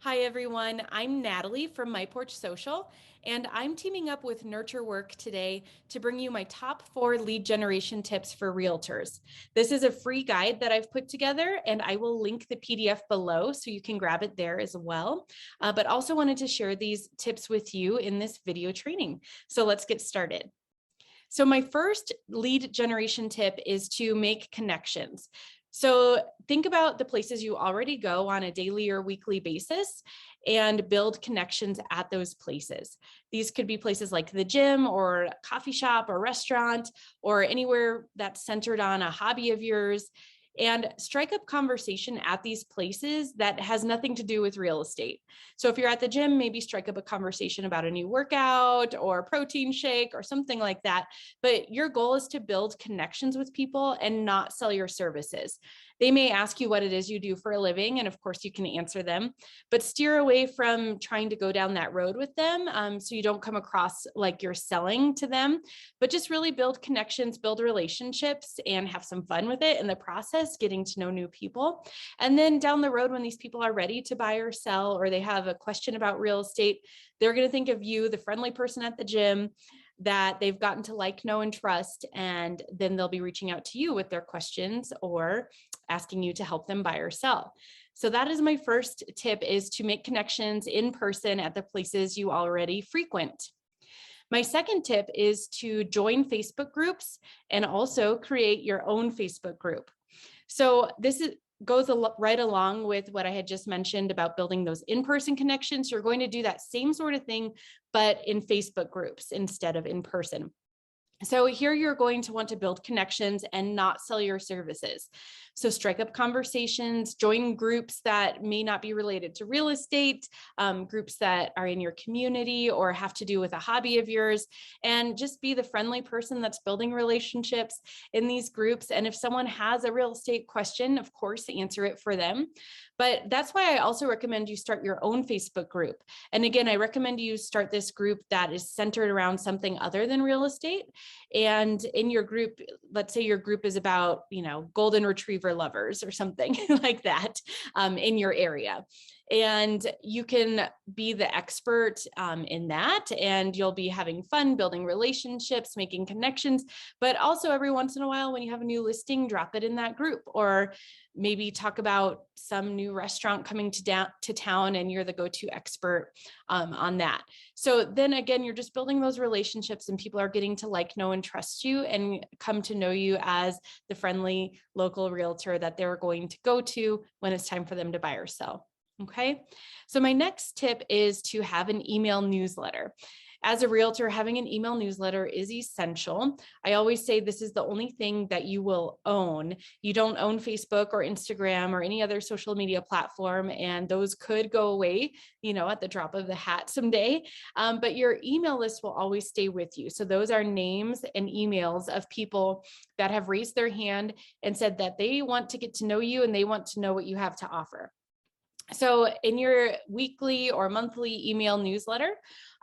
Hi everyone, I'm Natalie from My Porch Social, and I'm teaming up with Nurture Work today to bring you my top 4 lead generation tips for realtors. This is a free guide that I've put together, and I will link the PDF below so you can grab it there as well. But also wanted to share these tips with you in this video training. So let's get started. So my first lead generation tip is to make connections. So think about the places you already go on a daily or weekly basis and build connections at those places. These could be places like the gym or a coffee shop or restaurant or anywhere that's centered on a hobby of yours, and strike up conversation at these places that has nothing to do with real estate. So if you're at the gym, maybe strike up a conversation about a new workout or protein shake or something like that. But your goal is to build connections with people and not sell your services. They may ask you what it is you do for a living, and of course you can answer them, but steer away from trying to go down that road with them, so you don't come across like you're selling to them, but just really build connections, build relationships, and have some fun with it in the process, getting to know new people. And then down the road, when these people are ready to buy or sell, or they have a question about real estate, they're going to think of you, the friendly person at the gym that they've gotten to like, know, and trust. And then they'll be reaching out to you with their questions or asking you to help them buy or sell. So that is my first tip, is to make connections in person at the places you already frequent. My second tip is to join Facebook groups and also create your own Facebook group. So goes right along with what I had just mentioned about building those in-person connections. You're going to do that same sort of thing, but in Facebook groups instead of in person. So here you're going to want to build connections and not sell your services. So strike up conversations, join groups that may not be related to real estate, groups that are in your community or have to do with a hobby of yours, and just be the friendly person that's building relationships in these groups. And if someone has a real estate question, of course, answer it for them. But that's why I also recommend you start your own Facebook group. And again, I recommend you start this group that is centered around something other than real estate. And in your group, let's say your group is about, golden retriever lovers or something like that, in your area. And you can be the expert in that, and you'll be having fun building relationships, making connections. But also every once in a while, when you have a new listing, drop it in that group, or maybe talk about some new restaurant coming to town and you're the go-to expert on that. So then again, you're just building those relationships, and people are getting to like, know, and trust you and come to know you as the friendly local realtor that they're going to go to when it's time for them to buy or sell. Okay, so my next tip is to have an email newsletter. As a realtor, having an email newsletter is essential. I always say this is the only thing that you will own. You don't own Facebook or Instagram or any other social media platform, and those could go away, at the drop of the hat someday. But your email list will always stay with you. So those are names and emails of people that have raised their hand and said that they want to get to know you and they want to know what you have to offer. So in your weekly or monthly email newsletter,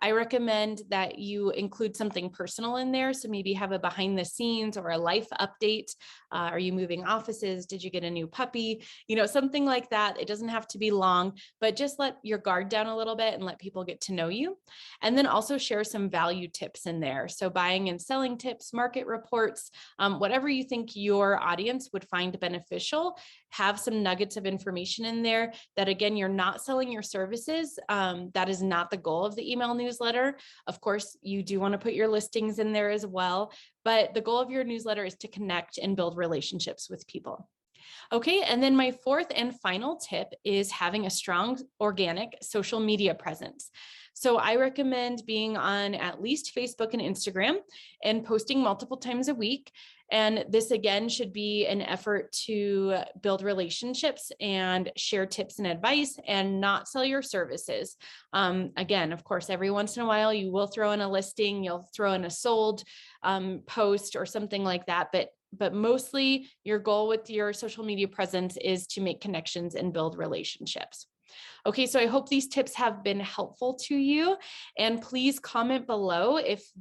I recommend that you include something personal in there. So maybe have a behind the scenes or a life update. Are you moving offices? Did you get a new puppy? Something like that. It doesn't have to be long, but just let your guard down a little bit and let people get to know you. And then also share some value tips in there. So buying and selling tips, market reports, whatever you think your audience would find beneficial, have some nuggets of information in there that, again, you're not selling your services. That is not the goal of the email newsletter. Of course, you do want to put your listings in there as well, but the goal of your newsletter is to connect and build relationships with people. Okay, and then my fourth and final tip is having a strong organic social media presence. So I recommend being on at least Facebook and Instagram and posting multiple times a week. And this, again, should be an effort to build relationships and share tips and advice and not sell your services. Again, of course, every once in a while, you will throw in a listing, you'll throw in a sold post or something like that. But mostly your goal with your social media presence is to make connections and build relationships. Okay, so I hope these tips have been helpful to you, and please comment below if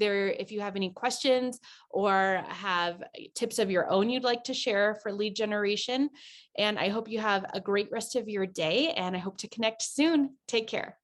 you have any questions or have tips of your own you'd like to share for lead generation. And I hope you have a great rest of your day, and I hope to connect soon. Take care.